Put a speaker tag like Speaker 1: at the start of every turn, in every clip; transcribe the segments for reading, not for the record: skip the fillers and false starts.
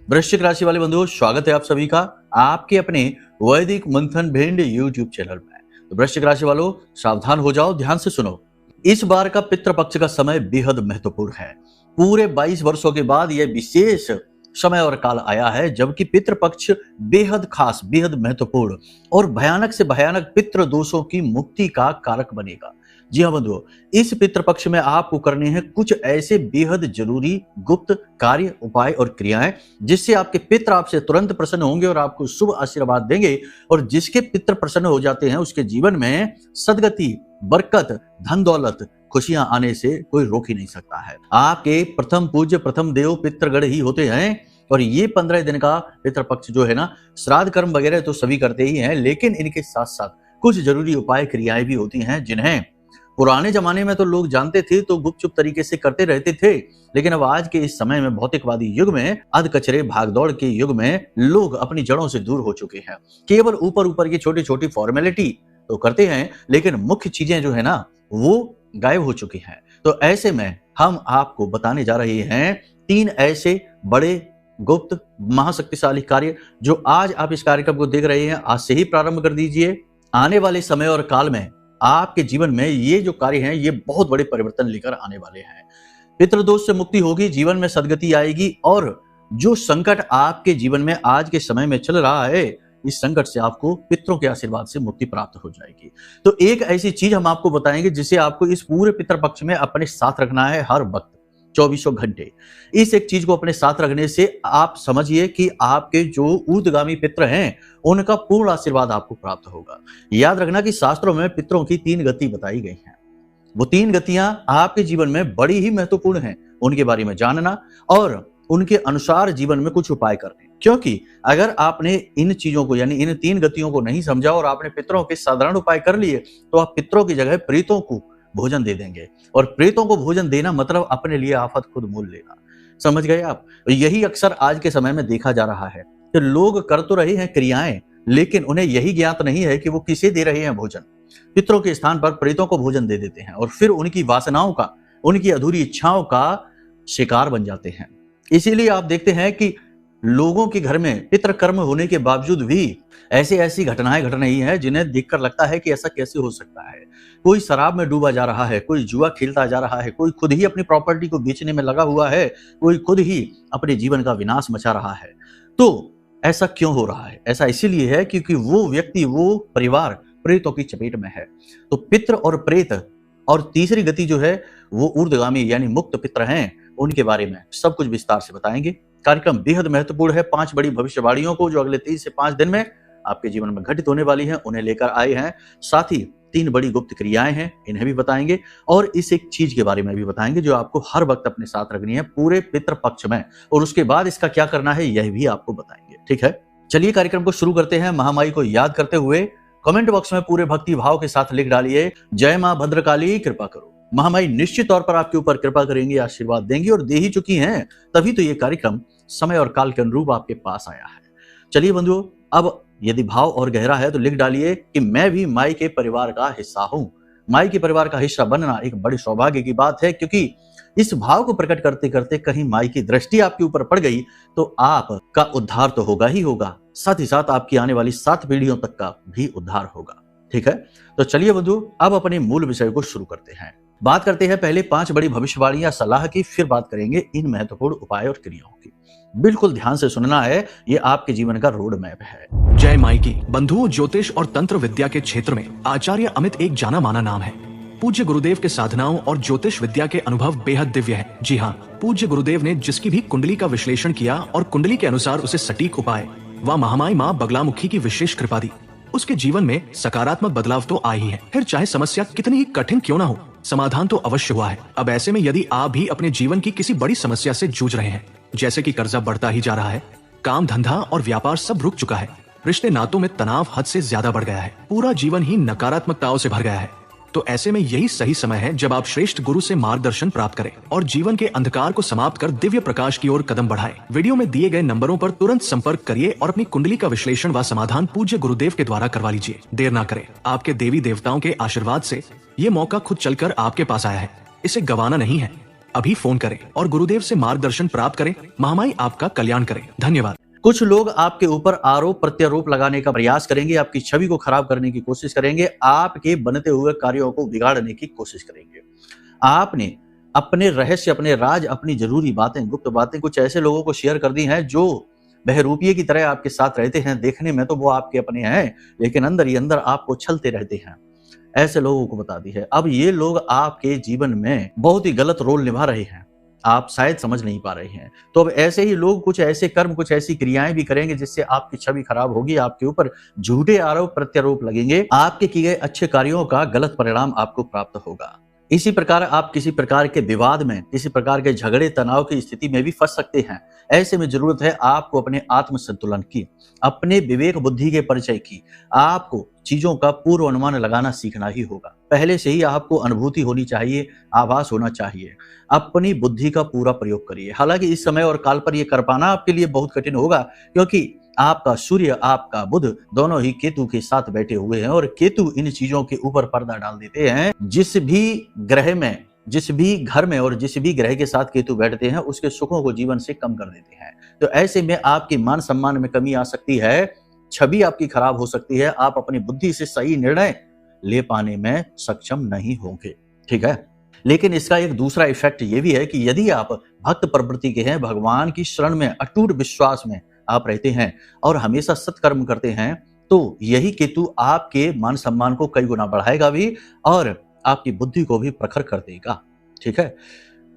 Speaker 1: वृश्चिक राशि वाले बंधुओं, स्वागत है आप सभी का आपके अपने वैदिक मंथन भिंड यूट्यूब चैनल में। तो वृश्चिक राशि वालों, सावधान हो जाओ, ध्यान से सुनो। इस बार का पितृपक्ष का समय बेहद महत्वपूर्ण है। पूरे 22 वर्षों के बाद यह विशेष समय और काल आया है जबकि पितृपक्ष बेहद खास, बेहद महत्वपूर्ण और भयानक से भयानक पितृ दोषों की मुक्ति का कारक बनेगा। जी हाँ बंधुओं, इस पितृपक्ष में आपको करने हैं कुछ ऐसे बेहद जरूरी गुप्त कार्य, उपाय और क्रियाएं जिससे आपके पितृ आपसे तुरंत प्रसन्न होंगे और आपको शुभ आशीर्वाद देंगे। और जिसके पितृ प्रसन्न हो जाते हैं उसके जीवन में सदगति, बरकत, धन दौलत, खुशियां आने से कोई रोक ही नहीं सकता है। आपके प्रथम पूज्य, प्रथम देव पितृगण ही होते हैं। और ये 15 दिन का पितृपक्ष जो है ना, श्राद्ध कर्म वगैरह तो सभी करते ही हैं, लेकिन इनके साथ साथ कुछ जरूरी उपाय क्रियाएं भी होती हैं जिन्हें पुराने जमाने में तो लोग जानते थे तो गुपचुप तरीके से करते रहते थे, लेकिन अब आज के इस समय में, भौतिकवादी युग में, अधकचरे भागदौड़ के युग में लोग अपनी जड़ों से दूर हो चुके हैं। केवल ऊपर ऊपर की छोटी छोटी फॉर्मेलिटी तो करते हैं, लेकिन मुख्य चीजें जो है ना वो गायब हो चुकी हैं। तो ऐसे में हम आपको बताने जा रहे हैं 3 ऐसे बड़े गुप्त महाशक्तिशाली कार्य जो आज आप इस कार्यक्रम को देख रहे हैं, आज से ही प्रारंभ कर दीजिए। आने वाले समय और काल में आपके जीवन में ये जो कार्य हैं ये बहुत बड़े परिवर्तन लेकर आने वाले हैं। पितृदोष से मुक्ति होगी, जीवन में सदगति आएगी और जो संकट आपके जीवन में आज के समय में चल रहा है, इस संकट से आपको पितरों के आशीर्वाद से मुक्ति प्राप्त हो जाएगी। तो एक ऐसी चीज हम आपको बताएंगे जिसे आपको इस पूरे पितृपक्ष में अपने साथ रखना है हर वक्त, 24 घंटे। इस एक चीज को अपने साथ रखने से आप समझिए कि आपके जो ऊर्ध्वगामी पितर हैं उनका पूर्ण आशीर्वाद आपको प्राप्त होगा। याद रखना कि शास्त्रों में पितरों की 3 गति बताई गई हैं। वो 3 गतियां आपके जीवन में बड़ी ही महत्वपूर्ण हैं। उनके बारे में जानना और उनके अनुसार जीवन में कुछ उपाय करने, क्योंकि अगर आपने इन चीजों को यानी इन 3 गतियों को नहीं समझा और आपने पितरों के साधारण उपाय कर लिए तो आप पितरों की जगह प्रेतों को भोजन दे देंगे। और प्रेतों को भोजन देना मतलब अपने लिए आफत खुद मोल लेना। समझ गए आप? यही अक्सर आज के समय में देखा जा रहा है कि लोग कर तो रहे हैं क्रियाएं, लेकिन उन्हें यही ज्ञात नहीं है कि वो किसे दे रहे हैं भोजन। पितरों के स्थान पर प्रेतों को भोजन दे देते हैं और फिर उनकी वासनाओं का, उनकी अधूरी इच्छाओं का शिकार बन जाते हैं। इसीलिए आप देखते हैं कि लोगों के घर में पितृकर्म होने के बावजूद भी ऐसी घटनाएं घट रही हैं जिन्हें देखकर लगता है कि ऐसा कैसे हो सकता है। कोई शराब में डूबा जा रहा है, कोई जुआ खेलता जा रहा है, कोई खुद ही अपनी प्रॉपर्टी को बेचने में लगा हुआ है, कोई खुद ही अपने जीवन का विनाश मचा रहा है। तो ऐसा क्यों हो रहा है? ऐसा इसीलिए है क्योंकि वो व्यक्ति, वो परिवार प्रेतों की चपेट में है। तो पितृ और प्रेत और तीसरी गति जो है वो ऊर्ध्वगामी यानी मुक्त पितृ हैं, उनके बारे में सब कुछ विस्तार से बताएंगे। कार्यक्रम बेहद महत्वपूर्ण है। 5 बड़ी भविष्यवाणियों को जो अगले 3 से 5 दिन में आपके जीवन में घटित होने वाली हैं उन्हें लेकर आए हैं। साथ ही 3 बड़ी गुप्त क्रियाएं हैं, इन्हें भी बताएंगे और इस एक चीज के बारे में भी बताएंगे जो आपको हर वक्त अपने साथ रखनी है पूरे पितृपक्ष में, और उसके बाद इसका क्या करना है यह भी आपको बताएंगे। ठीक है, चलिए कार्यक्रम को शुरू करते हैं। महामाई को याद करते हुए कमेंट बॉक्स में पूरे भक्ति भाव के साथ लिख डालिए, जय मां भद्रकाली कृपा करो। महामाई निश्चित तौर पर आपके ऊपर कृपा करेंगी, आशीर्वाद देंगी और दे ही चुकी हैं, तभी तो ये कार्यक्रम समय और काल के अनुरूप आपके पास आया है। चलिए बंधुओं, अब यदि भाव और गहरा है तो लिख डालिए कि मैं भी माई के परिवार का हिस्सा हूं। माई के परिवार का हिस्सा बनना एक बड़ी सौभाग्य की बात है, क्योंकि इस भाव को प्रकट करते करते कहीं माई की दृष्टि आपके ऊपर पड़ गई तो आपका उद्धार तो होगा ही होगा, साथ ही साथ आपकी आने वाली 7 पीढ़ियों तक का भी उद्धार होगा। ठीक है, तो चलिए बंधु, अब अपने मूल विषय को शुरू करते हैं। बात करते हैं पहले 5 बड़ी भविष्यवाणियां सलाह की, फिर बात करेंगे इन महत्वपूर्ण उपाय और क्रियाओं की। बिल्कुल ध्यान से सुनना है, ये आपके जीवन का रोड मैप है।
Speaker 2: जय माई की। बंधुओं, ज्योतिष और तंत्र विद्या के क्षेत्र में आचार्य अमित एक जाना माना नाम है। पूज्य गुरुदेव के साधनाओं और ज्योतिष विद्या के अनुभव बेहद दिव्य है। जी हाँ, पूज्य गुरुदेव ने जिसकी भी कुंडली का विश्लेषण किया और कुंडली के अनुसार उसे सटीक उपाय व महामाई माँ बगलामुखी की विशेष कृपा दी, उसके जीवन में सकारात्मक बदलाव तो आए ही है। फिर चाहे समस्या कितनी ही कठिन क्यों ना हो, समाधान तो अवश्य हुआ है। अब ऐसे में यदि आप भी अपने जीवन की किसी बड़ी समस्या से जूझ रहे हैं, जैसे कि कर्जा बढ़ता ही जा रहा है, काम धंधा और व्यापार सब रुक चुका है, रिश्ते नातों में तनाव हद से ज्यादा बढ़ गया है, पूरा जीवन ही नकारात्मकताओं से भर गया है, तो ऐसे में यही सही समय है जब आप श्रेष्ठ गुरु से मार्गदर्शन प्राप्त करें और जीवन के अंधकार को समाप्त कर दिव्य प्रकाश की ओर कदम बढ़ाएं। वीडियो में दिए गए नंबरों पर तुरंत संपर्क करिए और अपनी कुंडली का विश्लेषण व समाधान पूज्य गुरुदेव के द्वारा करवा लीजिए। देर ना करें, आपके देवी देवताओं के आशीर्वाद से ये मौका खुद चलकर आपके पास आया है, इसे गंवाना नहीं है। अभी फोन करें और गुरुदेव से मार्गदर्शन प्राप्त करें। महामाई आपका कल्याण करें। धन्यवाद।
Speaker 1: कुछ लोग आपके ऊपर आरोप प्रत्यारोप लगाने का प्रयास करेंगे, आपकी छवि को खराब करने की कोशिश करेंगे, आपके बनते हुए कार्यों को बिगाड़ने की कोशिश करेंगे। आपने अपने रहस्य, अपने राज, अपनी जरूरी बातें, गुप्त बातें कुछ ऐसे लोगों को शेयर कर दी हैं जो बहरूपिये की तरह आपके साथ रहते हैं। देखने में तो वो आपके अपने हैं, लेकिन अंदर ही अंदर आपको छलते रहते हैं। ऐसे लोगों को बता दी है। अब ये लोग आपके जीवन में बहुत ही गलत रोल निभा रहे हैं, आप शायद समझ नहीं पा रहे हैं। तो अब ऐसे ही लोग कुछ ऐसे कर्म, कुछ ऐसी क्रियाएं भी करेंगे जिससे आपकी छवि खराब होगी, आपके ऊपर झूठे आरोप प्रत्यारोप लगेंगे, आपके किए गए अच्छे कार्यों का गलत परिणाम आपको प्राप्त होगा। इसी प्रकार आप किसी प्रकार के विवाद में, किसी प्रकार के झगड़े तनाव की स्थिति में भी फंस सकते हैं। ऐसे में जरूरत है आपको अपने आत्म संतुलन की, अपने विवेक बुद्धि के परिचय की। आपको चीजों का पूर्व अनुमान लगाना सीखना ही होगा। पहले से ही आपको अनुभूति होनी चाहिए, आभास होना चाहिए। अपनी बुद्धि का पूरा प्रयोग करिए। हालांकि इस समय और काल पर यह कर पाना आपके लिए बहुत कठिन होगा, क्योंकि आपका सूर्य, आपका बुध दोनों ही केतु के साथ बैठे हुए हैं और केतु इन चीजों के ऊपर पर्दा डाल देते हैं। जिस भी ग्रह में, जिस भी घर में और जिस भी ग्रह के साथ केतु बैठते हैं उसके सुखों को जीवन से कम कर देते हैं। तो ऐसे में आपकी मान सम्मान में कमी आ सकती है, छवि आपकी खराब हो सकती है, आप अपनी बुद्धि से सही निर्णय ले पाने में सक्षम नहीं होंगे। ठीक है, लेकिन इसका एक दूसरा इफेक्ट ये भी है कि यदि आप भक्त प्रवृत्ति के हैं, भगवान की शरण में अटूट विश्वास में आप रहते हैं और हमेशा सत्कर्म करते हैं, तो यही केतु आपके मान सम्मान को कई गुना बढ़ाएगा भी और आपकी बुद्धि को भी प्रखर कर देगा। ठीक है,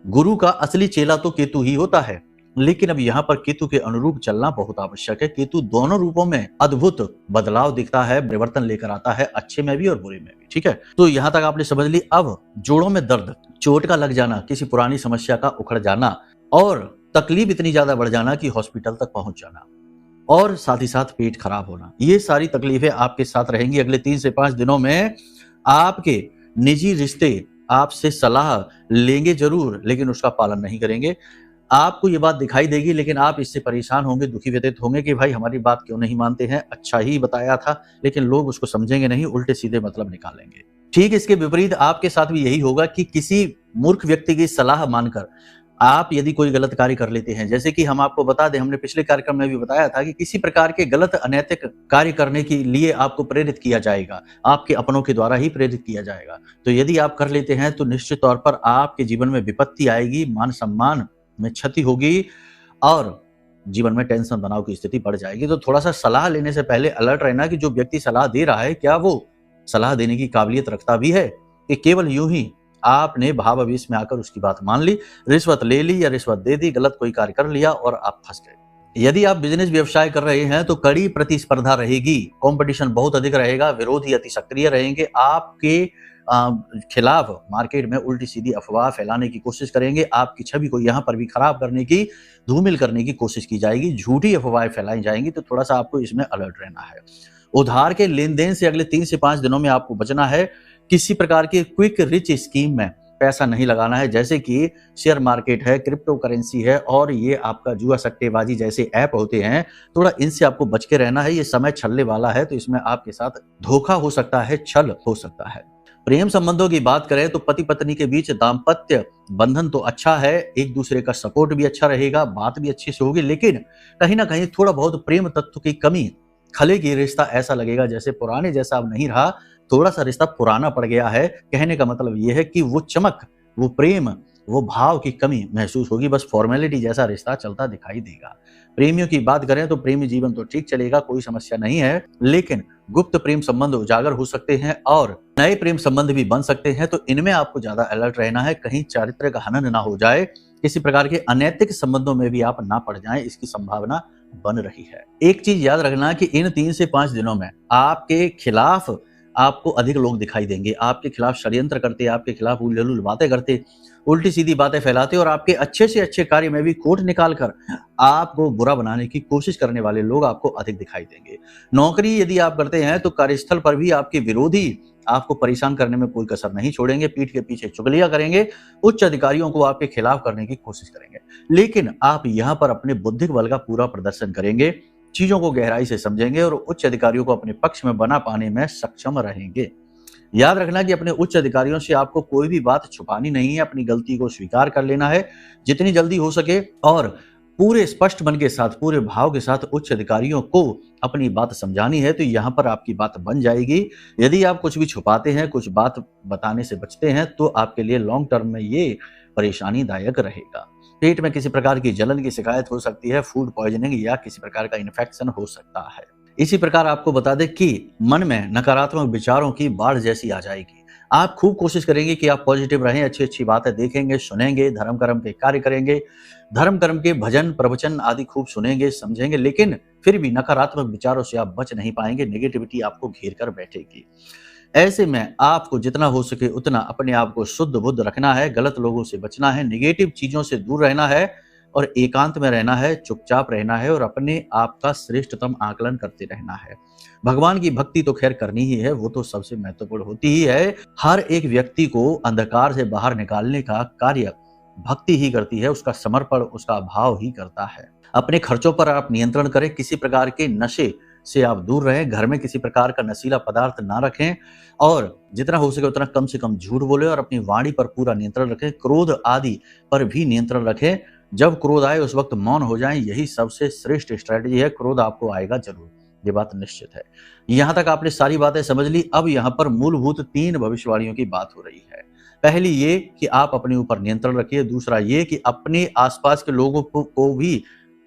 Speaker 1: गुरु का असली चेला तो केतु ही होता है, लेकिन अब यहाँ पर केतु के अनुरूप चलना बहुत आवश्यक है। केतु दोनों रूपों में अद्भुत बदलाव दिखता है, परिवर्तन लेकर आता है, अच्छे में भी और बुरे में भी। ठीक है, तो यहाँ तक आपने समझ ली। अब जोड़ों में दर्द, चोट का लग जाना, किसी पुरानी समस्या का उखड़ जाना और तकलीफ इतनी ज्यादा बढ़ जाना कि हॉस्पिटल तक पहुंच जाना और साथ ही साथ पेट खराब होना, ये सारी तकलीफें आपके साथ रहेंगी अगले 3 से 5 दिनों में। आपके निजी रिश्ते आपसे सलाह लेंगे जरूर, लेकिन उसका पालन नहीं करेंगे। आपको ये बात दिखाई देगी, लेकिन आप इससे परेशान होंगे, दुखी व्यतीत होंगे कि भाई हमारी बात क्यों नहीं मानते हैं, अच्छा ही बताया था, लेकिन लोग उसको समझेंगे नहीं, उल्टे सीधे मतलब निकालेंगे। ठीक इसके विपरीत आपके साथ भी यही होगा कि किसी मूर्ख व्यक्ति की सलाह मानकर आप यदि कोई गलत कार्य कर लेते हैं, जैसे कि हम आपको बता दें, हमने पिछले कार्यक्रम में भी बताया था कि किसी प्रकार के गलत अनैतिक कार्य करने के लिए आपको प्रेरित किया जाएगा, आपके अपनों के द्वारा ही प्रेरित किया जाएगा। तो यदि आप कर लेते हैं तो निश्चित तौर पर आपके जीवन में विपत्ति आएगी, मान सम्मान में क्षति होगी और जीवन में टेंशन तनाव की स्थिति बढ़ जाएगी। तो थोड़ा सा सलाह लेने से पहले अलर्ट रहना कि जो व्यक्ति सलाह दे रहा है क्या वो सलाह देने की काबिलियत रखता भी है, कि केवल यूं ही आपने भावावेश में आकर उसकी बात मान ली, रिश्वत ले ली या रिश्वत दे दी, गलत कोई कार्य कर लिया और आप फंस गए। यदि आप बिजनेस व्यवसाय कर रहे हैं तो कड़ी प्रतिस्पर्धा रहेगी, कंपटीशन बहुत अधिक रहेगा, विरोधी अति सक्रिय रहेंगे, आपके खिलाफ मार्केट में उल्टी सीधी अफवाह फैलाने की कोशिश करेंगे, आपकी छवि को यहाँ पर भी खराब करने की, धूमिल करने की कोशिश की जाएगी, झूठी अफवाहें फैलाई जाएंगी। तो थोड़ा सा आपको इसमें अलर्ट रहना है। उधार के लेन देन से अगले 3 से 5 दिनों में आपको बचना है। किसी प्रकार की क्विक रिच स्कीम में पैसा नहीं लगाना है, जैसे कि शेयर मार्केट है, क्रिप्टो करेंसी है और ये आपका जुआ सट्टेबाजी जैसे ऐप होते हैं, थोड़ा इनसे आपको बच के रहना है। ये समय छलने वाला है, तो इसमें आपके साथ धोखा हो सकता है, छल हो सकता है। प्रेम संबंधों की बात करें तो पति पत्नी के बीच दाम्पत्य बंधन तो अच्छा है, एक दूसरे का सपोर्ट भी अच्छा रहेगा, बात भी अच्छी से होगी, लेकिन कहीं ना कहीं थोड़ा बहुत प्रेम तत्व की कमी खलेगी। रिश्ता ऐसा लगेगा जैसे पुराने जैसा अब नहीं रहा, थोड़ा सा रिश्ता पुराना पड़ गया है। कहने का मतलब यह है कि वो चमक, वो प्रेम, वो भाव की कमी महसूस होगी, बस फॉर्मेलिटी जैसा रिश्ता चलता दिखाई देगा। प्रेमियों की बात करें तो प्रेमी जीवन तो ठीक चलेगा, कोई समस्या नहीं है, लेकिन गुप्त प्रेम संबंध उजागर हो सकते हैं और नए प्रेम संबंध भी बन सकते हैं। तो इनमें आपको ज्यादा अलर्ट रहना है, कहीं चारित्र्य का हनन ना हो जाए, किसी प्रकार के अनैतिक संबंधों में भी आप ना पड़ जाएं, इसकी संभावना बन रही है। एक चीज याद रखना कि इन 3 से 5 दिनों में आपके खिलाफ आपको अधिक लोग दिखाई देंगे, आपके खिलाफ षड्यंत्र करते, आपके खिलाफ उलझुल बातें करते, उल्टी सीधी बातें फैलाते और आपके अच्छे से अच्छे कार्य में भी खोट निकालकर आपको बुरा बनाने की कोशिश करने वाले लोग आपको अधिक दिखाई देंगे। नौकरी यदि आप करते हैं तो कार्यस्थल पर भी आपके विरोधी आपको परेशान करने में कोई कसर नहीं छोड़ेंगे, पीठ के पीछे चुगलियां करेंगे, उच्च अधिकारियों को आपके खिलाफ करने की कोशिश करेंगे, लेकिन आप यहाँ पर अपने बौद्धिक बल का पूरा प्रदर्शन करेंगे, चीजों को गहराई से समझेंगे और उच्च अधिकारियों को अपने पक्ष में बना पाने में सक्षम रहेंगे। याद रखना कि अपने उच्च अधिकारियों से आपको कोई भी बात छुपानी नहीं है, अपनी गलती को स्वीकार कर लेना है जितनी जल्दी हो सके, और पूरे स्पष्ट मन के साथ, पूरे भाव के साथ उच्च अधिकारियों को अपनी बात समझानी है, तो यहाँ पर आपकी बात बन जाएगी। यदि आप कुछ भी छुपाते हैं, कुछ बात बताने से बचते हैं, तो आपके लिए लॉन्ग टर्म में ये परेशानीदायक रहेगा। पेट में किसी प्रकार की जलन की शिकायत हो सकती है, फूड पॉइजनिंग या किसी प्रकार का इन्फेक्शन हो सकता है। इसी प्रकार आपको बता दें कि मन में नकारात्मक विचारों की बाढ़ जैसी आ जाएगी। आप खूब कोशिश करेंगे कि आप पॉजिटिव रहें, अच्छी-अच्छी बातें देखेंगे, सुनेंगे, धर्म कर्म के कार्य करेंगे, धर्म कर्म के भजन, प्रवचन आदि खूब सुनेंगे, समझेंगे, लेकिन फिर भी नकारात्मक विचारों से आप बच नहीं पाएंगे, नेगेटिविटी आपको घेर कर बैठेगी। ऐसे में आपको जितना हो सके उतना अपने आप को शुद्ध बुद्ध रखना है, गलत लोगों से बचना है, नेगेटिव चीजों से दूर रहना है और एकांत में रहना है, चुपचाप रहना है और अपने आप का श्रेष्ठतम आकलन करते रहना है। भगवान की भक्ति तो खैर करनी ही है, वो तो सबसे महत्वपूर्ण होती ही है। हर एक व्यक्ति को अंधकार से बाहर निकालने का कार्य भक्ति ही करती है, उसका समर्पण, उसका भाव ही करता है। अपने खर्चों पर आप नियंत्रण करें, किसी प्रकार के नशे से आप दूर रहें, घर में किसी प्रकार का नशीला पदार्थ ना रखें और जितना हो सके उतना कम से कम झूठ बोले और अपनी वाणी पर पूरा नियंत्रण रखें। क्रोध आदि पर भी नियंत्रण रखें। जब क्रोध आए उस वक्त मौन हो जाएं, यही सबसे श्रेष्ठ स्ट्रेटजी है। क्रोध आपको आएगा जरूर, ये बात निश्चित है। यहां तक आपने सारी बातें समझ ली। अब यहां पर मूलभूत 3 भविष्यवाणियों की बात हो रही है। पहली ये कि आप अपने ऊपर नियंत्रण रखिए, दूसरा ये कि अपने आसपास के लोगों को भी,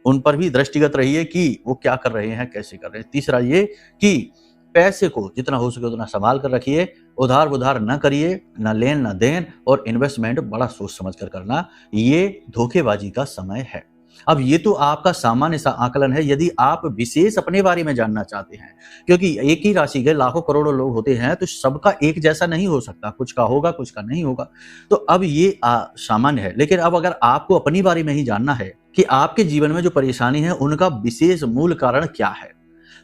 Speaker 1: उन पर भी दृष्टिगत रहिए कि वो क्या कर रहे हैं, कैसे कर रहे हैं। तीसरा ये कि पैसे को जितना हो सके उतना संभाल कर रखिए, उधार उधार न करिए, न लेन न देन, और इन्वेस्टमेंट बड़ा सोच समझ कर करना, ये धोखेबाजी का समय है। अब ये तो आपका सामान्य सा आकलन है। यदि आप विशेष अपने बारे में जानना चाहते हैं, क्योंकि एक ही राशि के लाखों करोड़ों लोग होते हैं, तो सबका एक जैसा नहीं हो सकता, कुछ का होगा, कुछ का नहीं होगा। तो अब ये सामान्य है। लेकिन अब अगर आपको अपनी बारे में ही जानना है कि आपके जीवन में जो परेशानी है उनका विशेष मूल कारण क्या है,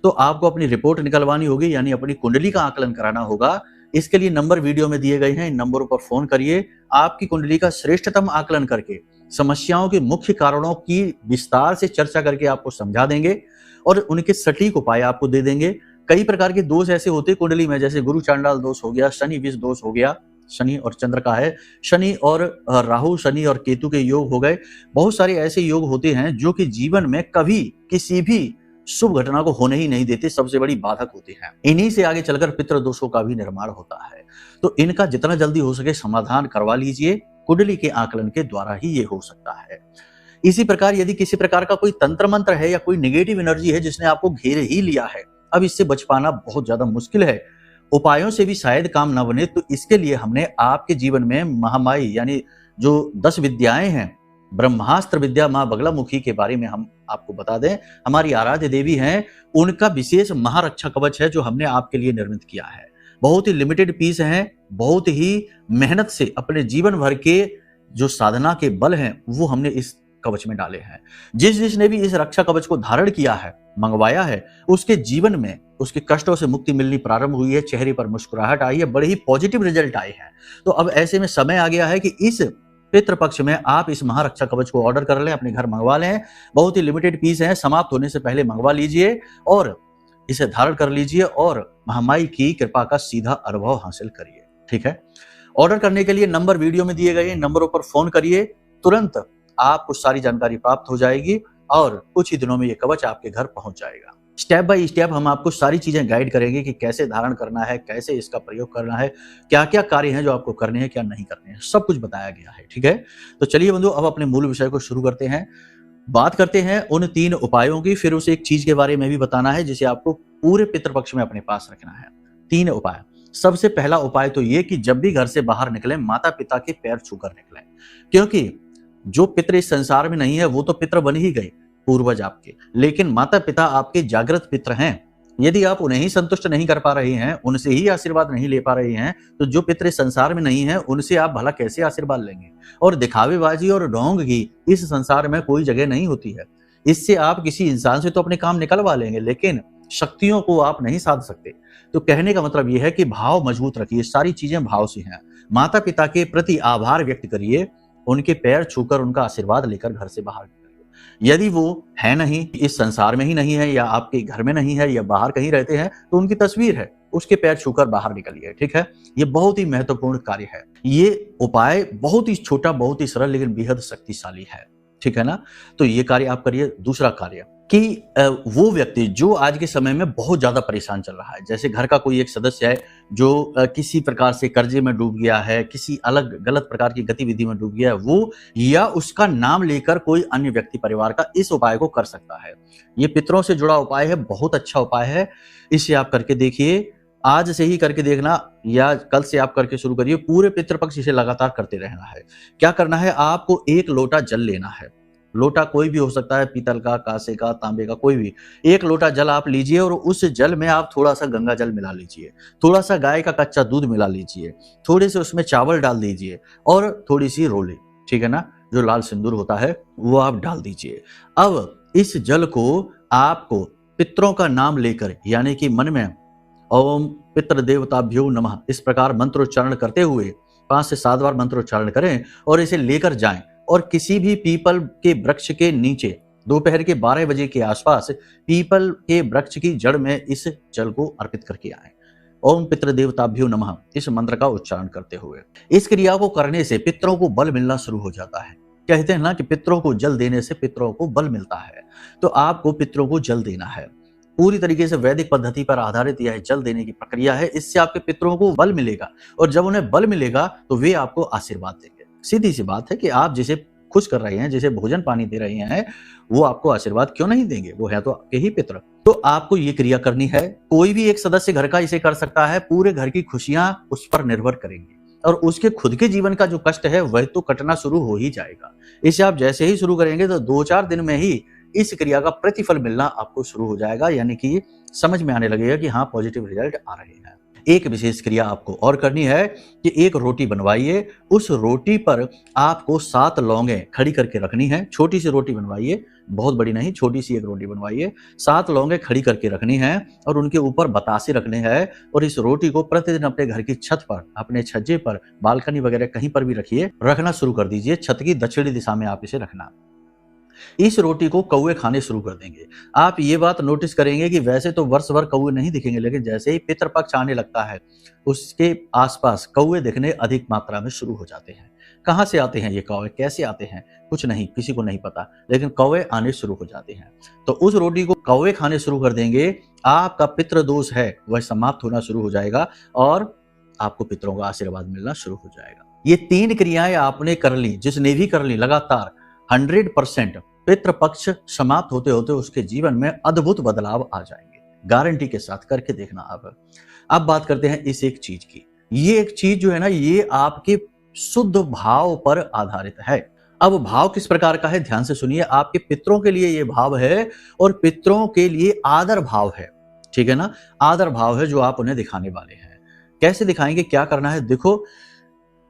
Speaker 1: तो आपको अपनी रिपोर्ट निकलवानी होगी, यानी अपनी कुंडली का आकलन कराना होगा। इसके लिए नंबर वीडियो में दिए गए हैं, इन नंबरों पर फोन करिए। आपकी कुंडली का श्रेष्ठतम आकलन करके समस्याओं के मुख्य कारणों की विस्तार से चर्चा करके आपको समझा देंगे और उनके सटीक उपाय आपको दे देंगे। कई प्रकार के दोष ऐसे होते हैं कुंडली में, जैसे गुरु चांडाल दोष हो गया, शनि विष दोष हो गया, शनि और चंद्र का है, शनि और राहु, शनि और केतु के योग हो गए। बहुत सारे ऐसे योग होते हैं जो कि जीवन में कभी किसी भी शुभ घटना को होने ही नहीं देते, सबसे बड़ी बाधक होते हैं। इन्हीं से आगे चलकर पितृ दोषों का भी निर्माण होता है। तो इनका जितना जल्दी हो सके समाधान करवा लीजिए, कुंडली के आकलन के द्वारा ही ये हो सकता है। इसी प्रकार यदि किसी प्रकार का कोई तंत्र मंत्र है या कोई नेगेटिव एनर्जी है जिसने आपको घेर ही लिया है, अब इससे बच पाना बहुत ज्यादा मुश्किल है, उपायों से भी शायद काम ना बने, तो इसके लिए हमने आपके जीवन में महामाई यानी जो 10 विद्याएं हैं, ब्रह्मास्त्र विद्या मां बगलामुखी के बारे में हम आपको बता दें। हमारी आराध्य देवी हैं, उनका विशेष महारक्षा कवच है जो हमने आपके लिए निर्मित किया है। बहुत ही लिमिटेड पीस हैं, बहुत ही मेहनत से अपने जीवन भर के जो साधना के बल हैं वो हमने इस कवच में डाले हैं। जिसने भी इस रक्षा कवच को धारण किया है, मंगवाया है, उसके जीवन में उसके कष्टों से मुक्ति मिलनी प्रारंभ हुई है, चेहरे पर मुस्कुराहट आई है, बड़े ही पॉजिटिव रिजल्ट आए हैं। तो अब ऐसे में समय आ गया है कि इस पितृपक्ष में आप इस महारक्षा कवच को ऑर्डर कर लें, अपने घर मंगवा लें। बहुत ही लिमिटेड पीस है, समाप्त होने से पहले मंगवा लीजिए और इसे धारण कर लीजिए और महामाई की कृपा का सीधा अनुभव हासिल करिए। ठीक है, ऑर्डर करने के लिए नंबर वीडियो में दिए गए नंबरों पर फोन करिए, तुरंत आपको सारी जानकारी प्राप्त हो जाएगी और कुछ ही दिनों में ये कवच आपके घर पहुंच जाएगा। स्टेप बाय स्टेप हम आपको सारी चीजें गाइड करेंगे कि कैसे धारण करना है, कैसे इसका प्रयोग करना है, क्या क्या कार्य हैं जो आपको करने हैं, क्या नहीं करने हैं, सब कुछ बताया गया है। ठीक है, तो चलिए बंधु अब अपने मूल विषय को शुरू करते हैं। बात करते हैं उन 3 उपायों की, फिर उसे एक चीज के बारे में भी बताना है जिसे आपको पूरे पितृपक्ष में अपने पास रखना है। 3 उपाय। सबसे पहला उपाय तो ये कि जब भी घर से बाहर निकलें, माता पिता के पैर छूकर निकलें, क्योंकि जो पितृ इस संसार में नहीं है वो तो पितृ बन ही गए, पूर्वज आपके, लेकिन माता पिता आपके जागृत पितृ हैं। यदि आप उन्हें ही संतुष्ट नहीं कर पा रहे हैं, उनसे ही आशीर्वाद नहीं ले पा रहे हैं, तो जो पितृ संसार में नहीं है उनसे आप भला कैसे आशीर्वाद लेंगे। और दिखावेबाजी और ढोंग की इस संसार में कोई जगह नहीं होती है। इससे आप किसी इंसान से तो अपने काम निकलवा लेंगे, लेकिन शक्तियों को आप नहीं साध सकते। तो कहने का मतलब यह है कि भाव मजबूत रखिए, सारी चीजें भाव से हैं। माता पिता के प्रति आभार व्यक्त करिए, उनके पैर छूकर उनका आशीर्वाद लेकर घर से बाहर निकलिए। यदि वो है नहीं, इस संसार में ही नहीं है, या आपके घर में नहीं है, या बाहर कहीं रहते हैं, तो उनकी तस्वीर है, उसके पैर छूकर बाहर निकलिए। ठीक है, ये बहुत ही महत्वपूर्ण कार्य है। ये उपाय बहुत ही छोटा, बहुत ही सरल, लेकिन बेहद शक्तिशाली है। ठीक है ना। तो ये कार्य आप करिए। दूसरा कार्य कि वो व्यक्ति जो आज के समय में बहुत ज्यादा परेशान चल रहा है, जैसे घर का कोई एक सदस्य है जो किसी प्रकार से कर्जे में डूब गया है, किसी अलग गलत प्रकार की गतिविधि में डूब गया है, वो या उसका नाम लेकर कोई अन्य व्यक्ति परिवार का इस उपाय को कर सकता है। ये पितरों से जुड़ा उपाय है, बहुत अच्छा उपाय है। इसे आप करके देखिए, आज से ही करके देखना या कल से आप करके शुरू करिए। पूरे पितृपक्ष इसे लगातार करते रहना है। क्या करना है, आपको एक लोटा जल लेना है। लोटा कोई भी हो सकता है, पीतल का, कांसे का, तांबे का, कोई भी। एक लोटा जल आप लीजिए और उस जल में आप थोड़ा सा गंगा जल मिला लीजिए, थोड़ा सा गाय का कच्चा दूध मिला लीजिए, थोड़े से उसमें चावल डाल दीजिए और थोड़ी सी रोली, ठीक है ना, जो लाल सिंदूर होता है वो आप डाल दीजिए। अब इस जल को आपको पितरों का नाम लेकर, यानी कि मन में ओम पितृ देवताभ्यो नमः इस प्रकार मंत्रोच्चारण करते हुए 5 से 7 बार मंत्रोच्चारण करें और इसे लेकर जाएं और किसी भी पीपल के वृक्ष के नीचे दोपहर के 12 बजे के आसपास पीपल के वृक्ष की जड़ में इस जल को अर्पित करके आए। ओम पितृ देवताभ्यो नमः इस मंत्र का उच्चारण करते हुए इस क्रिया को करने से पितरों को बल मिलना शुरू हो जाता है। कहते हैं ना कि पितरों को जल देने से पितरों को बल मिलता है, तो आपको पितरों को जल देना है। पूरी तरीके से वैदिक पद्धति पर आधारित यह जल देने की प्रक्रिया है। इससे आपके पितरों को बल मिलेगा और जब उन्हें बल मिलेगा तो वे आपको आशीर्वाद देंगे। सीधी सी बात है कि आप जिसे खुश कर रहे हैं, जिसे भोजन पानी दे रहे हैं, वो आपको आशीर्वाद क्यों नहीं देंगे? वो है तो आपके ही पितर। तो आपको ये क्रिया करनी है। कोई भी एक सदस्य घर का इसे कर सकता है। पूरे घर की खुशियां उस पर निर्भर करेंगी और उसके खुद के जीवन का जो कष्ट है वह तो कटना शुरू हो ही जाएगा। इसे आप जैसे ही शुरू करेंगे तो 2-4 दिन में ही इस क्रिया का प्रतिफल मिलना आपको शुरू हो जाएगा, यानी कि समझ में आने लगेगा कि हाँ पॉजिटिव रिजल्ट आ रहे हैं। एक विशेष क्रिया आपको और करनी है कि एक रोटी बनवाइए। उस रोटी पर आपको 7 लौंगे खड़ी करके रखनी है। छोटी सी रोटी बनवाइए, बहुत बड़ी नहीं, छोटी सी एक रोटी बनवाइए। 7 लौंगे खड़ी करके रखनी है और उनके ऊपर बतासे रखने हैं और इस रोटी को प्रतिदिन अपने घर की छत पर, अपने छज्जे पर, बालकनी वगैरह कहीं पर भी रखिए, रखना शुरू कर दीजिए। छत की दक्षिणी दिशा में आप इसे रखना। इस रोटी को कौवे खाने शुरू कर देंगे। आप ये बात नोटिस करेंगे कि वैसे तो वर्ष भर कौवे नहीं दिखेंगे, लेकिन जैसे ही पितृपक्ष आने लगता है उसके आसपास कौवे दिखने अधिक मात्रा में शुरू हो जाते हैं। कहां से आते हैं ये कौवे, कैसे आते हैं, कुछ नहीं, किसी को नहीं पता, लेकिन कौवे आने शुरू हो जाते हैं। तो उस रोटी को कौवे खाने शुरू कर देंगे। आपका पितृ दोष है वह समाप्त होना शुरू हो जाएगा और आपको पितरों का आशीर्वाद मिलना शुरू हो जाएगा। ये 3 क्रियाएं आपने कर ली, जिसने भी कर ली, लगातार 100% पितृपक्ष समाप्त होते होते उसके जीवन में अद्भुत बदलाव आ जाएंगे। गारंटी के साथ करके देखना आप। अब बात करते हैं इस एक चीज की। ये एक चीज जो है ना, ये आपके शुद्ध भाव पर आधारित है। अब भाव किस प्रकार का है, ध्यान से सुनिए। आपके पितरों के लिए ये भाव है और पितरों के लिए आदर भाव है, ठीक है ना। आदर भाव है जो आप उन्हें दिखाने वाले हैं। कैसे दिखाएंगे, क्या करना है? देखो,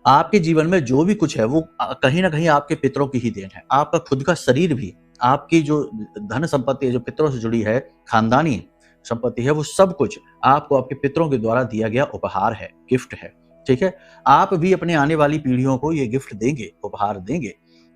Speaker 1: आपके जीवन में जो भी कुछ है वो कहीं ना कहीं आपके पितरों की ही देन है। आपका खुद का शरीर भी, आपकी जो धन संपत्ति है जो पितरों से जुड़ी है, खानदानी संपत्ति है, वो सब कुछ आपको आपके पितरों के द्वारा दिया गया उपहार है, गिफ्ट है, ठीक है। आप भी अपने आने वाली पीढ़ियों को ये गिफ्ट देंगे, उपहार देंगे,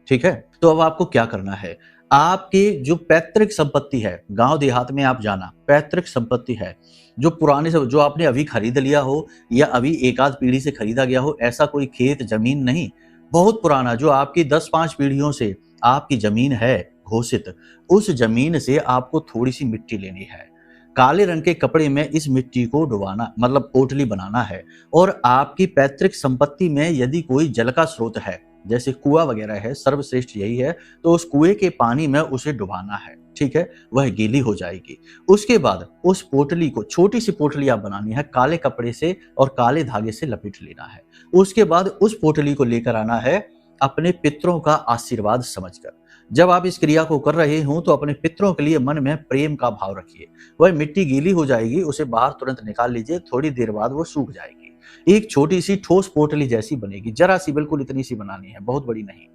Speaker 1: ठीक है। तो अब आपको क्या करना है, आपकी जो पैतृक संपत्ति है, गांव देहात में आप जाना, पैतृक संपत्ति है जो पुराने से, जो आपने अभी खरीद लिया हो या अभी एक आध पीढ़ी से खरीदा गया हो, ऐसा कोई खेत जमीन नहीं, बहुत पुराना, जो आपकी 10-5 पीढ़ियों से आपकी जमीन है घोषित, उस जमीन से आपको थोड़ी सी मिट्टी लेनी है। काले रंग के कपड़े में इस मिट्टी को डुबाना, मतलब पोटली बनाना है। और आपकी पैतृक संपत्ति में यदि कोई जल का स्रोत है, जैसे कुआं वगैरह है, सर्वश्रेष्ठ यही है, तो उस कुएं के पानी में उसे डुबाना है, ठीक है। वह गीली हो जाएगी। उसके बाद उस पोटली को, छोटी सी पोटली आप बनानी है, काले कपड़े से और काले धागे से लपेट लेना है। उसके बाद उस पोटली को लेकर आना है अपने पितरों का आशीर्वाद समझकर। जब आप इस क्रिया को कर रहे हो तो अपने पितरों के लिए मन में प्रेम का भाव रखिए। वह मिट्टी गीली हो जाएगी, उसे बाहर तुरंत निकाल लीजिए, थोड़ी देर बाद वो सूख जाएगी। एक छोटी सी ठोस पोटली जैसी बनेगी, जरा सी, बिल्कुल इतनी सी बनानी है, बहुत बड़ी नहीं।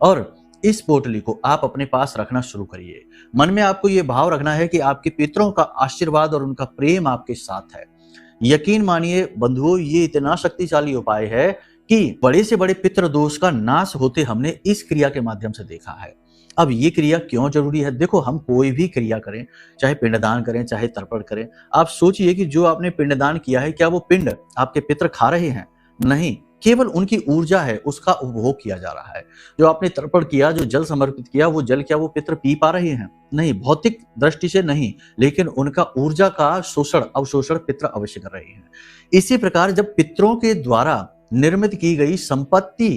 Speaker 1: और इस पोटली को आप अपने पास रखना शुरू करिए। मन में आपको ये भाव रखना है कि आपके पितरों का आशीर्वाद और उनका प्रेम आपके साथ है। यकीन मानिए बंधुओं, ये इतना शक्तिशाली उपाय है कि बड़े से बड़े पितृ दोष का नाश होते हमने इस क्रिया के माध्यम से देखा है। अब ये क्रिया क्यों जरूरी है? देखो, हम कोई भी क्रिया करें, चाहे पिंडदान करें, चाहे तर्पण करें, आप सोचिए कि जो आपने पिंडदान किया है, क्या वो पिंड आपके पितर खा रहे हैं? नहीं, केवल उनकी ऊर्जा है, उसका उपभोग किया जा रहा है। जो आपने तर्पण किया, जो जल समर्पित किया, वो जल क्या वो पितर पी पा रहे हैं? नहीं, भौतिक दृष्टि से नहीं, लेकिन उनका ऊर्जा का शोषण, अवशोषण पितर अवश्य कर रहे हैं। इसी प्रकार जब पितरों के द्वारा निर्मित की गई संपत्ति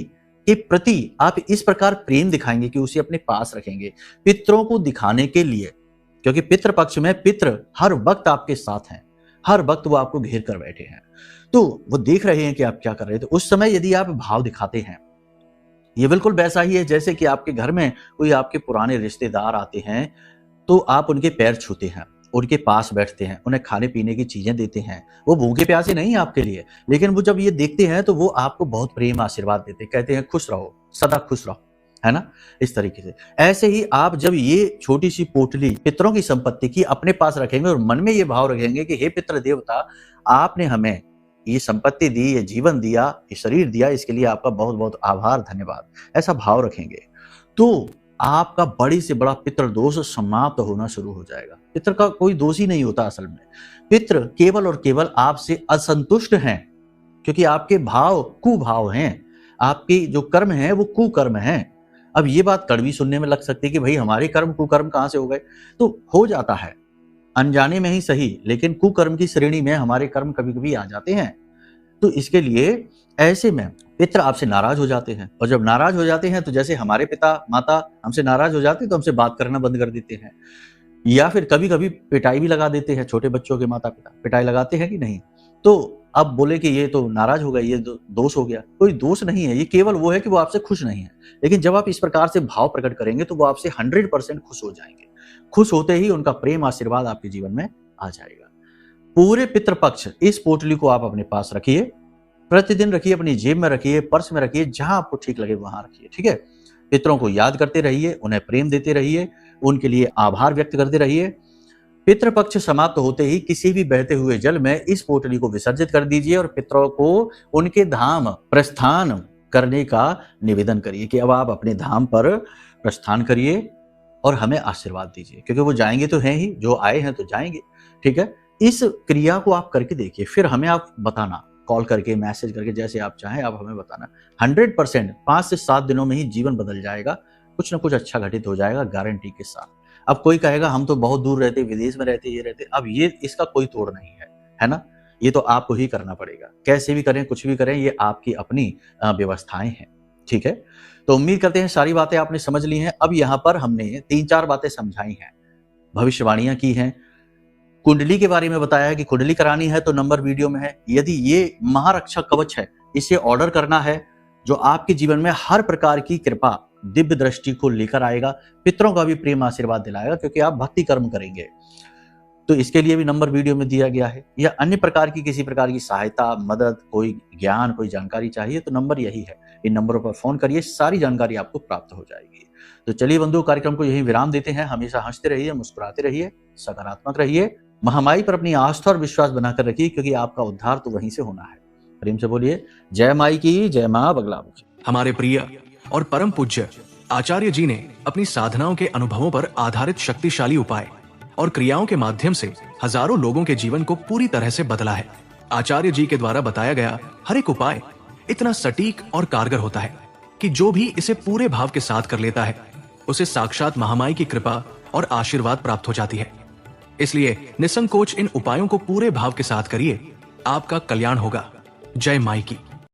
Speaker 1: के प्रति आप इस प्रकार प्रेम दिखाएंगे कि उसे अपने पास रखेंगे, पितरों को दिखाने के लिए, क्योंकि पितृ पक्ष में पितृ हर वक्त आपके साथ हैं, हर वक्त वो आपको घेर कर बैठे हैं, तो वो देख रहे हैं कि आप क्या कर रहे थे। उस समय यदि आप भाव दिखाते हैं, ये बिल्कुल वैसा ही है जैसे कि आपके घर में कोई आपके पुराने रिश्तेदार आते हैं, तो आप उनके पैर छूते हैं, उनके पास बैठते हैं, उन्हें खाने पीने की चीजें देते हैं। वो भूखे प्यासे नहीं आपके लिए, लेकिन वो जब ये देखते हैं तो वो आपको बहुत प्रेम आशीर्वाद देते हैं, कहते हैं खुश रहो, सदा खुश रहो, है ना? इस तरीके से ऐसे ही आप जब ये छोटी सी पोटली पितरों की संपत्ति की अपने पास रखेंगे और मन में ये भाव रखेंगे कि हे पितृ देवता, आपने हमें ये संपत्ति दी, ये जीवन दिया, ये शरीर दिया, इसके लिए आपका बहुत बहुत आभार, धन्यवाद, ऐसा भाव रखेंगे, तो आपका बड़ी से बड़ा पितृ दोष समाप्त होना शुरू हो जाएगा। पितृ का कोई दोष ही नहीं होता असल में। पितृ केवल और केवल आपसे असंतुष्ट हैं, क्योंकि आपके भाव कुभाव हैं, आपके जो कर्म हैं वो कुकर्म हैं। अब ये बात कड़वी सुनने में लग सकती है कि भाई हमारे कर्म कुकर्म कहां से हो गए, तो हो जाता है अनजाने में ही सही, लेकिन कुकर्म की श्रेणी में हमारे कर्म कभी कभी आ जाते हैं। तो इसके लिए ऐसे में पितृ आपसे नाराज हो जाते हैं, और जब नाराज हो जाते हैं तो जैसे हमारे पिता माता हमसे नाराज हो जाते हैं तो हमसे बात करना बंद कर देते हैं, या फिर कभी कभी पिटाई भी लगा देते हैं। छोटे बच्चों के माता पिता पिटाई लगाते हैं कि नहीं? तो अब बोले कि ये तो नाराज हो गया, ये दोष हो गया। कोई दोष नहीं है, ये केवल वो है कि वो आपसे खुश नहीं है। लेकिन जब आप इस प्रकार से भाव प्रकट करेंगे तो वो आपसे 100% खुश हो जाएंगे। खुश होते ही उनका प्रेम आशीर्वाद आपके जीवन में आ जाएगा। पूरे पितृपक्ष इस पोटली को आप अपने पास रखिए, प्रतिदिन रखिए, अपनी जेब में रखिए, पर्स में रखिए, जहां आपको ठीक लगे वहां रखिए, ठीक है? पितरों को याद करते रहिए, उन्हें प्रेम देते रहिए, उनके लिए आभार व्यक्त करते रहिए। पितृपक्ष समाप्त होते ही किसी भी बहते हुए जल में इस पोटली को विसर्जित कर दीजिए और पितरों को उनके धाम प्रस्थान करने का निवेदन करिए कि अब आप अपने धाम पर प्रस्थान करिए और हमें आशीर्वाद दीजिए, क्योंकि वो जाएंगे तो हैं ही, जो आए हैं तो जाएंगे, ठीक है? इस क्रिया को आप करके देखिए, फिर हमें आप बताना, कॉल करके, मैसेज करके, जैसे आप चाहें आप हमें बताना। 100% 5 से 7 दिनों में ही जीवन बदल जाएगा, कुछ ना कुछ अच्छा घटित हो जाएगा गारंटी के साथ। अब कोई कहेगा हम तो बहुत दूर रहते, विदेश में रहते, ये रहते, अब ये इसका कोई तोड़ नहीं है ना? ये तो आपको ही करना पड़ेगा, कैसे भी करें, कुछ भी करें, ये आपकी अपनी व्यवस्थाएं हैं, ठीक है? तो उम्मीद करते हैं सारी बातें आपने समझ ली हैं। अब यहाँ पर हमने 3-4 बातें समझाई हैं, भविष्यवाणियां की हैं, कुंडली के बारे में बताया है कि कुंडली करानी है तो नंबर वीडियो में है। यदि ये महारक्षा कवच है, इसे ऑर्डर करना है, जो आपके जीवन में हर प्रकार की कृपा, दिव्य दृष्टि को लेकर आएगा, पितरों का भी प्रेम आशीर्वाद दिलाएगा, क्योंकि आप भक्ति कर्म करेंगे, तो इसके लिए भी नंबर वीडियो में दिया गया है। या अन्य प्रकार की किसी प्रकार की सहायता, मदद, कोई ज्ञान, कोई जानकारी चाहिए तो नंबर यही है, इन नंबरों पर फोन करिए, सारी जानकारी आपको प्राप्त हो जाएगी। तो चलिए बंधु, कार्यक्रम को यहीं विराम देते हैं। हमेशा हंसते रहिए, मुस्कुराते रहिए, सकारात्मक रहिए, महामाई पर अपनी आस्था और विश्वास बनाकर रखिए, क्योंकि आपका उद्धार तो वहीं से होना है। प्रेम से बोलिए जय माई की, जय मां बगला मुखी।
Speaker 2: हमारे प्रिय और परम पूज्य आचार्य जी ने अपनी साधनाओं के अनुभवों पर आधारित शक्तिशाली उपाय और क्रियाओं के माध्यम से हजारों लोगों के जीवन को पूरी तरह से बदला है। आचार्य जी के द्वारा बताया गया हर एक उपाय इतना सटीक और कारगर होता है कि जो भी इसे पूरे भाव के साथ कर लेता है, उसे साक्षात महामाई की कृपा और आशीर्वाद प्राप्त हो जाती है। इसलिए निसंकोच इन उपायों को पूरे भाव के साथ करिए, आपका कल्याण होगा। जय माई की।